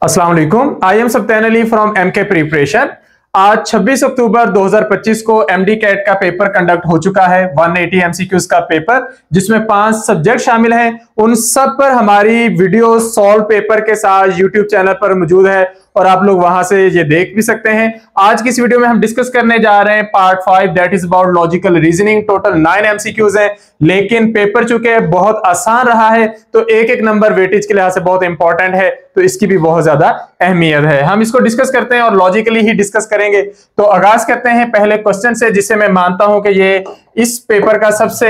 अस्सलाम वालेकुम। I am Sabtan Ali from MK preparation. आज 26 अक्टूबर 2025 को एमडी कैट का पेपर कंडक्ट हो चुका है, 180 एमसीक्यूज का पेपर, जिसमें 5 सब्जेक्ट शामिल हैं। उन सब पर हमारी वीडियो सॉल्व पेपर के साथ यूट्यूब चैनल पर मौजूद है और आप लोग वहां से ये देख भी सकते हैं। आज की इस वीडियो में हम डिस्कस करने जा रहे हैं part 5, that is about logical reasoning. Total 9 MCQs हैं, लेकिन पेपर चूंकि बहुत आसान रहा है तो एक एक नंबर वेटेज के लिहाज से बहुत इंपॉर्टेंट है, तो इसकी भी बहुत ज्यादा अहमियत है। हम इसको डिस्कस करते हैं और लॉजिकली ही डिस्कस करेंगे। तो आगाज करते हैं पहले क्वेश्चन से, जिसे मैं मानता हूं कि ये इस पेपर का सबसे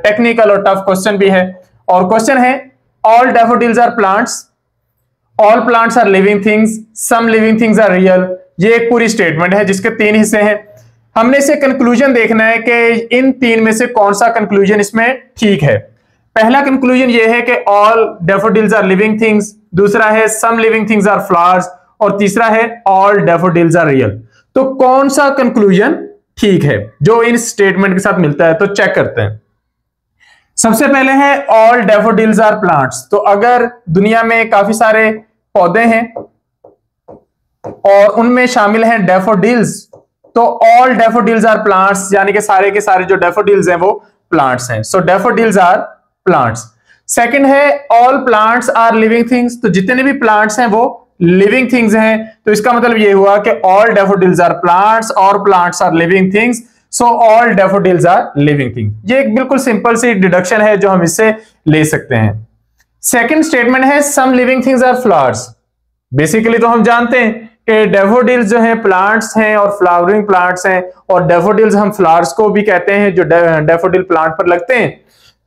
टेक्निकल और टफ क्वेश्चन भी है। और क्वेश्चन है, all daffodils are plants, all plants are living things, some living things are real. ये एक पूरी स्टेटमेंट है जिसके 3 हिस्से हैं। हमने इसे कंक्लूजन देखना है कि इन 3 में से कौन सा कंक्लूजन इसमें ठीक है। पहला कंक्लूजन ये है कि all daffodils are living things, दूसरा है some living things are flowers, और तीसरा है ऑल डैफोडिल्स आर रियल। तो कौन सा कंक्लूजन ठीक है जो इन स्टेटमेंट के साथ मिलता है, तो चेक करते हैं। सबसे पहले है ऑल डैफोडिल्स आर प्लांट्स। तो अगर दुनिया में काफी सारे पौधे हैं और उनमें शामिल हैं डैफोडिल्स, तो ऑल डैफोडिल्स आर प्लांट्स, यानी कि सारे के सारे जो डैफोडिल्स हैं वो प्लांट्स हैं। So daffodils are plants. Second है all plants are living things. तो जितने भी प्लांट्स हैं वो लिविंग थिंग्स हैं। तो इसका मतलब ये हुआ कि ऑल डैफोडिल्स आर प्लांट्स और plants are living things, so all daffodils are living things. ये एक बिल्कुल सिंपल सी डिडक्शन है जो हम इससे ले सकते हैं। सेकंड स्टेटमेंट है some living things are flowers. Basically तो हम जानते हैं कि डैफोडिल्स जो है प्लांट्स हैं और फ्लावरिंग प्लांट्स हैं, और डैफोडिल्स हम फ्लावर्स को भी कहते हैं जो डैफोडिल प्लांट पर लगते हैं।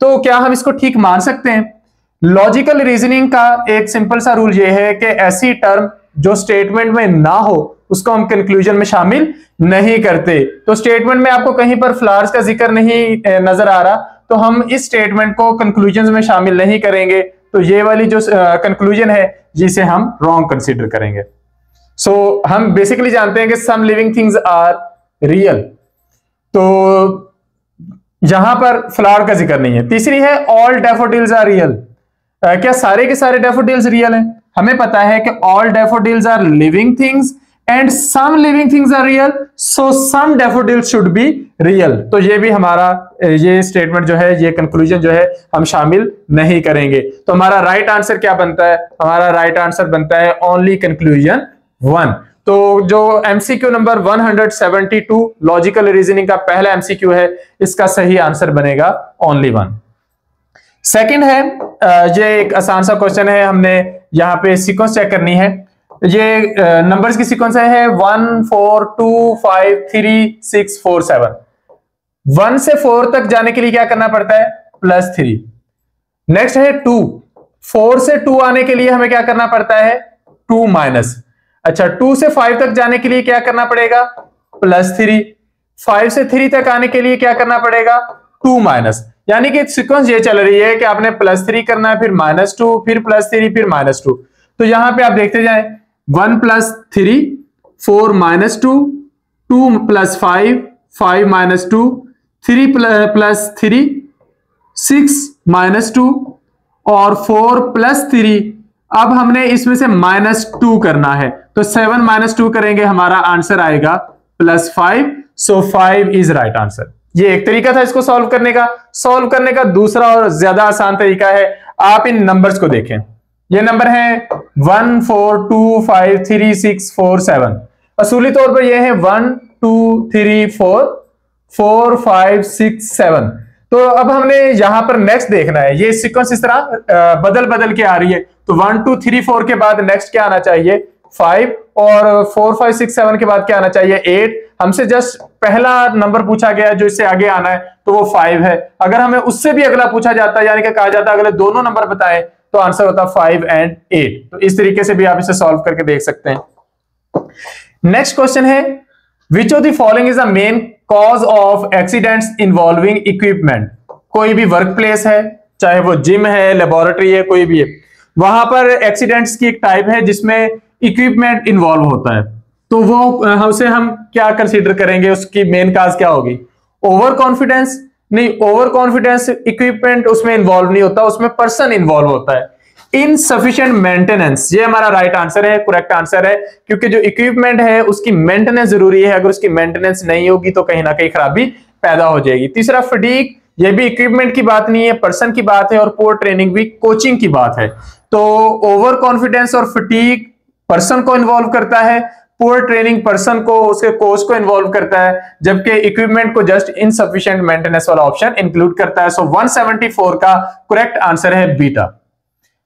तो क्या हम इसको ठीक मान सकते हैं? लॉजिकल रीजनिंग का एक सिंपल सा रूल ये है कि ऐसी टर्म जो स्टेटमेंट में ना हो उसको हम कंक्लूजन में शामिल नहीं करते। तो स्टेटमेंट में आपको कहीं पर फ्लावर्स का जिक्र नहीं नजर आ रहा, तो हम इस स्टेटमेंट को कंक्लूजन में शामिल नहीं करेंगे। तो ये वाली जो कंक्लूजन है जिसे हम रॉन्ग कंसीडर करेंगे। सो हम बेसिकली जानते हैं कि some living things are real, तो यहां पर फ्लावर का जिक्र नहीं है। तीसरी है ऑल डैफोडिल्स आर रियल। क्या सारे के सारे डैफोडिल्स रियल हैं? हमें पता है कि all daffodils are living things and some living things are real, so some daffodils should be real. तो ये भी हमारा ये स्टेटमेंट जो है, ये कंक्लूजन जो है, हम शामिल नहीं करेंगे। तो हमारा राइट आंसर क्या बनता है? हमारा राइट आंसर बनता है ओनली कंक्लूजन 1। तो जो एमसीक्यू नंबर 172 लॉजिकल रीजनिंग का पहला एमसीक्यू है, इसका सही आंसर बनेगा ओनली 1। सेकंड है, ये एक आसान सा क्वेश्चन है, हमने यहां पे सीक्वेंस चेक करनी है। ये नंबर्स की सीक्वेंस है 1 4 2 5 3 6 4 7। 1 से 4 तक जाने के लिए क्या करना पड़ता है? +3। नेक्स्ट है 2, 4 से 2 आने के लिए हमें क्या करना पड़ता है? 2-। अच्छा, 2 से 5 तक जाने के लिए क्या करना पड़ेगा? +3। 5 से 3 तक आने के लिए क्या करना पड़ेगा? 2-। यानी कि सीक्वेंस ये चल रही है कि आपने +3 करना है, फिर -2, फिर +3, फिर -2। तो यहां पे आप देखते जाएं, 1 + 3, 4 - 2, 2 + 5, 5 - 2, 3 + 3, 6 - 2, और 4 + 3। अब हमने इसमें से -2 करना है, तो 7 - 2 करेंगे, हमारा आंसर आएगा +5। सो 5 इज राइट आंसर। ये एक तरीका था इसको सॉल्व करने का। सॉल्व करने का दूसरा और ज्यादा आसान तरीका है, आप इन नंबर्स को देखें। ये नंबर है 1 4 2 5 3 6 4 7। असूली तौर पर ये है 1 2 3 4 4 5 6 7। तो अब हमने यहां पर नेक्स्ट देखना है। ये सीक्वेंस इस तरह बदल बदल के आ रही है, तो 1 2 3 4 के बाद नेक्स्ट क्या आना चाहिए? 5, और 4 5 6 7 के बाद क्या आना चाहिए? 8। हमसे जस्ट पहला नंबर पूछा गया जो इससे आगे आना है, तो वो 5 है। अगर हमें उससे भी अगला पूछा जाता है, यानी कि कहा जाता है अगले दोनों नंबर बताएं, तो आंसर होता 5 और 8। तो इस तरीके से भी आप इसे सॉल्व करके देख सकते हैं। नेक्स्ट क्वेश्चन है, विच of the following is the main cause of accidents involving equipment. कोई भी वर्क प्लेस है, चाहे वो जिम है, लेबोरेटरी है, कोई भी है, वहां पर एक्सीडेंट्स की एक टाइप है जिसमें इक्विपमेंट इन्वॉल्व होता है। तो वो उसे हम क्या कंसीडर करेंगे? उसकी मेन काज क्या होगी? Over confidence? नहीं, ओवर कॉन्फिडेंस इक्विपमेंट उसमें इन्वॉल्व नहीं होता, उसमें पर्सन इन्वॉल्व होता है। इनसफिशिएंट मेंटेनेंस, ये हमारा राइट आंसर है, करेक्ट आंसर है, क्योंकि जो इक्विपमेंट है उसकी मेंटेनेंस जरूरी है, अगर उसकी मेंटेनेंस नहीं होगी तो कहीं ना कहीं खराबी पैदा हो जाएगी। तीसरा फटीग, ये भी इक्विपमेंट की बात नहीं है, पर्सन की बात है, और पोर ट्रेनिंग भी कोचिंग की बात है। तो ओवर कॉन्फिडेंस और फटीग पर्सन को इन्वॉल्व करता है, पुअर ट्रेनिंग पर्सन को, उसके कोच को इन्वॉल्व करता है, जबकि इक्विपमेंट को जस्ट इनसफिशिएंट मेंटेनेंस वाला ऑप्शन इंक्लूड करता है। सो 174 का करेक्ट आंसर है beta.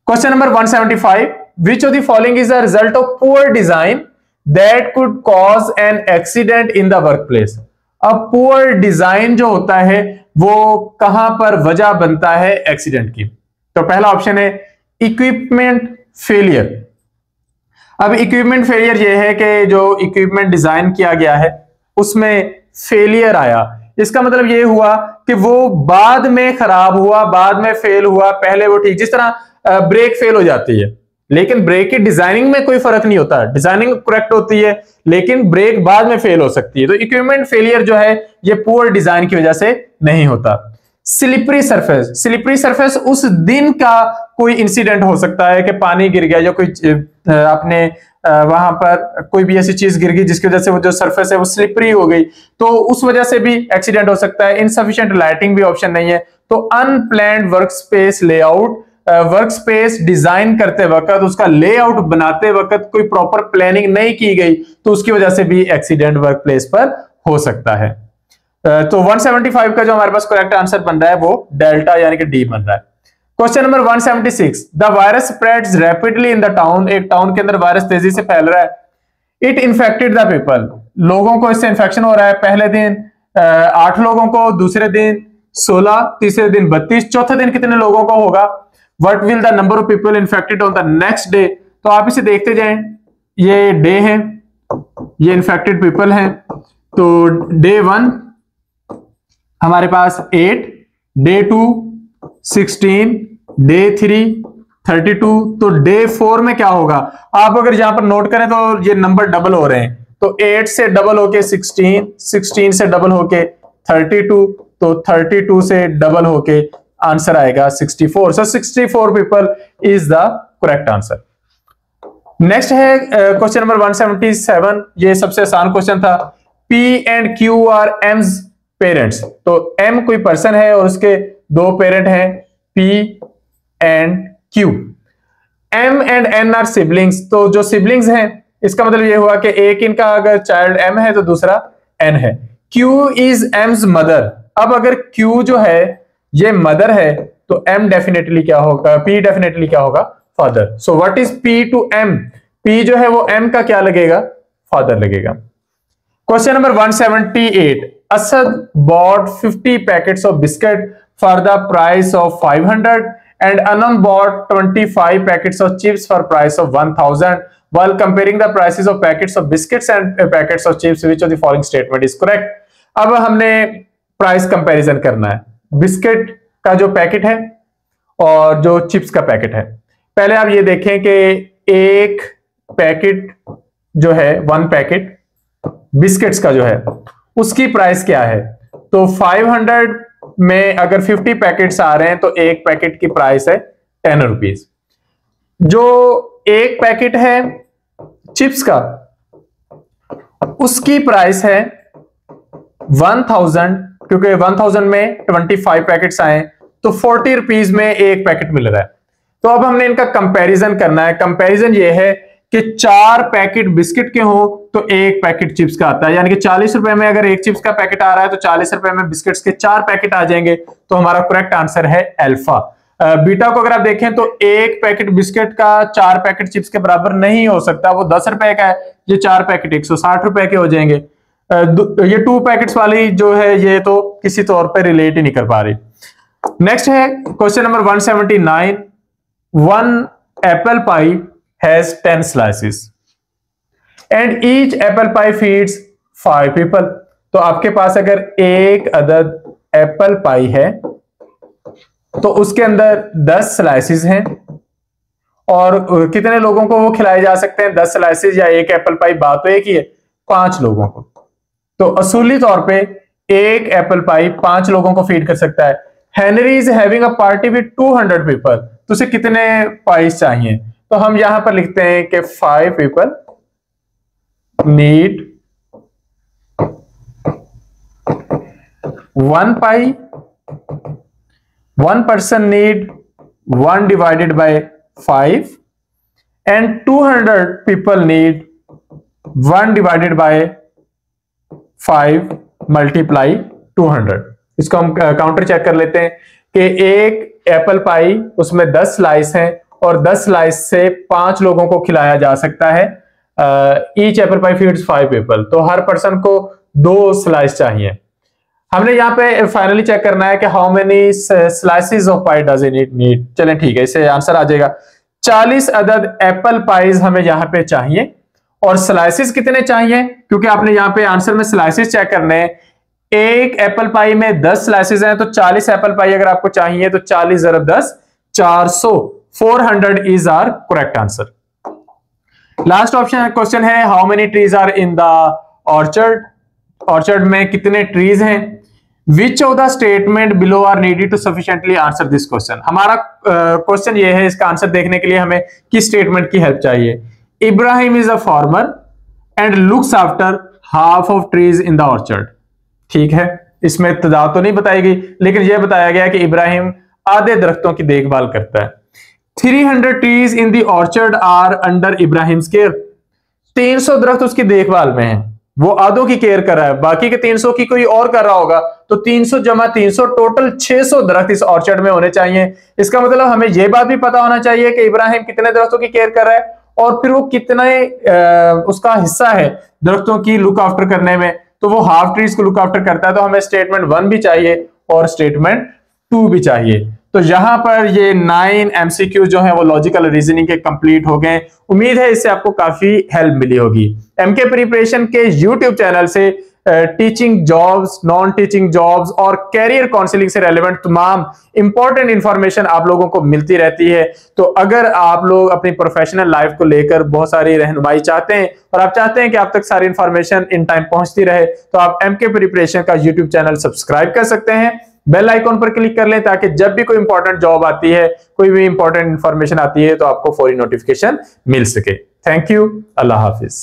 Question number 175, which of the following is the result of poor design that could cause an accident in the workplace. अब पुअर डिजाइन जो होता है वो कहां पर वजह बनता है एक्सीडेंट की? तो पहला ऑप्शन है इक्विपमेंट फेलियर। अब इक्विपमेंट फेलियर ये है कि जो इक्विपमेंट डिजाइन किया गया है उसमें फेलियर आया, इसका मतलब ये हुआ कि वो बाद में खराब हुआ, बाद में फेल हुआ, पहले वो ठीक, जिस तरह ब्रेक फेल हो जाती है लेकिन ब्रेक की डिजाइनिंग में कोई फर्क नहीं होता, डिजाइनिंग करेक्ट होती है लेकिन ब्रेक बाद में फेल हो सकती है। तो इक्विपमेंट फेलियर जो है ये पुअर डिजाइन की वजह से नहीं होता। स्लिपरी सरफेस, स्लिपरी सरफेस उस दिन का कोई इंसिडेंट हो सकता है कि पानी गिर गया या कोई आपने वहां पर कोई भी ऐसी चीज गिर गई जिसकी वजह से वो जो सरफेस है वो स्लिपरी हो गई, तो उस वजह से भी एक्सीडेंट हो सकता है। इनसफिशिएंट लाइटिंग भी ऑप्शन नहीं है। तो unplanned work space layout, work space design करते वक्त, उसका लेआउट बनाते वक्त कोई प्रॉपर प्लानिंग नहीं की गई तो उसकी वजह से भी एक्सीडेंट वर्क प्लेस पर हो सकता है। तो 175 का जो हमारे पास करेक्ट आंसर बन रहा है वो डेल्टा यानी कि डी बन रहा है। Question number 176, the virus spreads rapidly in the town, एक टाउन के अंदर वायरस तेजी से फैल रहा है। इट इन्फेक्टेड द पीपल, लोगों को इससे इन्फेक्शन हो रहा है। पहले दिन 8 लोगों को, दूसरे दिन 16, तीसरे दिन 32, चौथे दिन कितने लोगों को होगा? What will the number of people infected on the next day? तो आप इसे देखते जाएं, ये डे है, ये इन्फेक्टेड पीपल हैं। तो डे 1 हमारे पास 8, डे 2 16, डे 3 32, तो डे 4 में क्या होगा? आप अगर यहां पर नोट करें तो ये नंबर डबल हो रहे हैं, तो 8 से डबल होके 16, 16 से डबल होके 32, तो 32 से डबल होके आंसर आएगा 64। So 64 people is the correct answer. Next है क्वेश्चन नंबर 177, ये सबसे आसान क्वेश्चन था। P and Q are M's parents, तो M कोई पर्सन है और उसके 2 पेरेंट हैं P and Q। M and N are siblings, तो जो सिबलिंग्स हैं इसका मतलब ये हुआ कि एक इनका अगर चाइल्ड M है तो दूसरा N है। Q इज M's मदर, अब अगर Q जो है ये मदर है तो M डेफिनेटली क्या होगा? P डेफिनेटली क्या होगा? Father. So what is P to M? P जो है वो M का क्या लगेगा? फादर लगेगा। Question number 178, Asad bought 50 packets of biscuit for the price of 500 and Anand bought 25 packets of chips for price of 1000. While comparing the prices of packets of biscuits and packets of chips, which of the following statement is correct? अब हमने price comparison करना है, biscuit का जो packet है और जो chips का पैकेट है। पहले आप ये देखें कि एक पैकेट जो है, 1 पैकेट बिस्किट्स का जो है उसकी प्राइस क्या है? तो 500 में अगर 50 पैकेट्स आ रहे हैं तो एक पैकेट की प्राइस है 10 रुपीज। जो एक पैकेट है चिप्स का उसकी प्राइस है 1000, क्योंकि 1000 में 25 पैकेट्स आए तो 40 रुपीज में एक पैकेट मिल रहा है। तो अब हमने इनका कंपैरिजन करना है। कंपैरिजन ये है कि 4 पैकेट बिस्किट के हो तो एक पैकेट चिप्स का आता है, यानी कि 40 रुपए में अगर एक चिप्स का पैकेट आ रहा है तो 40 रुपए में बिस्किट्स के 4 पैकेट आ जाएंगे। तो हमारा करेक्ट आंसर है अल्फा। बीटा को अगर आप देखें तो एक पैकेट बिस्किट का 4 पैकेट चिप्स के बराबर नहीं हो सकता, वो 10 रुपए का है, ये 4 पैकेट 160 रुपए के हो जाएंगे। ये 2 पैकेट्स वाली जो है ये तो किसी तौर पर रिलेट ही नहीं कर पा रही। नेक्स्ट है question number 179, 1 apple pie has 10 slices and each apple pie feeds 5 people। तो आपके पास अगर एक अदद एप्पल पाई है तो उसके अंदर 10 स्लाइसेस हैं और कितने लोगों को वो खिलाए जा सकते हैं? 10 स्लाइसेस या एक एप्पल पाई, बात तो एक ही है, 5 लोगों को। तो असूली तौर पे एक एप्पल पाई 5 लोगों को फीड कर सकता है। Henry is having a party with 200 people, तो उसे कितने पाइस चाहिए? तो हम यहां पर लिखते हैं कि 5 people need 1 pi, 1 person need 1 divided by 5 and 200 people need 1 divided by 5 multiply 200। इसको हम काउंटर चेक कर लेते हैं कि एक एप्पल पाई उसमें 10 स्लाइस हैं और 10 स्लाइस से 5 लोगों को खिलाया जा सकता है। Each apple pie feeds 5 people, तो हर पर्सन को 2 स्लाइस चाहिए। हमने यहाँ पे फाइनली चेक करना है कि how many slices of pi does it need. चलें ठीक है, इससे आंसर आ जाएगा 40 अदद एप्पल पाइज हमें यहाँ पे चाहिए। और स्लाइसेस कितने चाहिए? क्योंकि आपने यहाँ पे आंसर में स्लाइसेस चेक करने हैं। एक एप्पल पाई में 10 स्लाइसेस हैं, तो 40 एप्पल पाई अगर आपको चाहिए तो 40 × 10 400, 400 is are correct answer. Last option question है how many trees are in the orchard. Orchard में कितने ट्रीज हैं? Which of the statement below are needed to sufficiently answer this question. हमारा क्वेश्चन ये है, इसका आंसर देखने के लिए हमें किस स्टेटमेंट की हेल्प चाहिए? Ibrahim is a farmer and looks after half of trees in the orchard. ठीक है, इसमें तदाद तो नहीं बताई गई, लेकिन यह बताया गया कि इब्राहिम आधे दरख्तों की देखभाल करता है। 300 trees in the orchard are under Ibrahim's care. 300 दरख्त उसकी देखभाल में है, वो आधों की केयर कर रहा है, बाकी के 300 की कोई और कर रहा होगा। तो 300 × 300 टोटल 600 दरख्त इस ऑर्चर्ड में होने चाहिए। इसका मतलब हमें यह बात भी पता होना चाहिए कि इब्राहिम कितने दरख्तों की केयर कर रहा है और फिर वो कितने उसका हिस्सा है दरख्तों की लुक आफ्टर करने में। तो वो हाफ ट्रीज को लुक आफ्टर करता है, तो हमें स्टेटमेंट 1 भी चाहिए और स्टेटमेंट 2 भी चाहिए। तो यहां पर ये 9 MCQ जो है वो लॉजिकल रीजनिंग के कंप्लीट हो गए। उम्मीद है इससे आपको काफी हेल्प मिली होगी। MK प्रिपरेशन के YouTube चैनल से teaching jobs, non teaching jobs और कैरियर काउंसलिंग से रेलेवेंट तमाम इंपॉर्टेंट इंफॉर्मेशन आप लोगों को मिलती रहती है। तो अगर आप लोग अपनी प्रोफेशनल लाइफ को लेकर बहुत सारी रहनुमाई चाहते हैं और आप चाहते हैं कि आप तक सारी इंफॉर्मेशन इन टाइम पहुंचती रहे, तो आप MK प्रिपरेशन का YouTube चैनल सब्सक्राइब कर सकते हैं। बेल आइकॉन पर क्लिक कर लें ताकि जब भी कोई इंपॉर्टेंट जॉब आती है, कोई भी इंपॉर्टेंट इंफॉर्मेशन आती है, तो आपको फौरी नोटिफिकेशन मिल सके। Thank you. Allah Hafiz.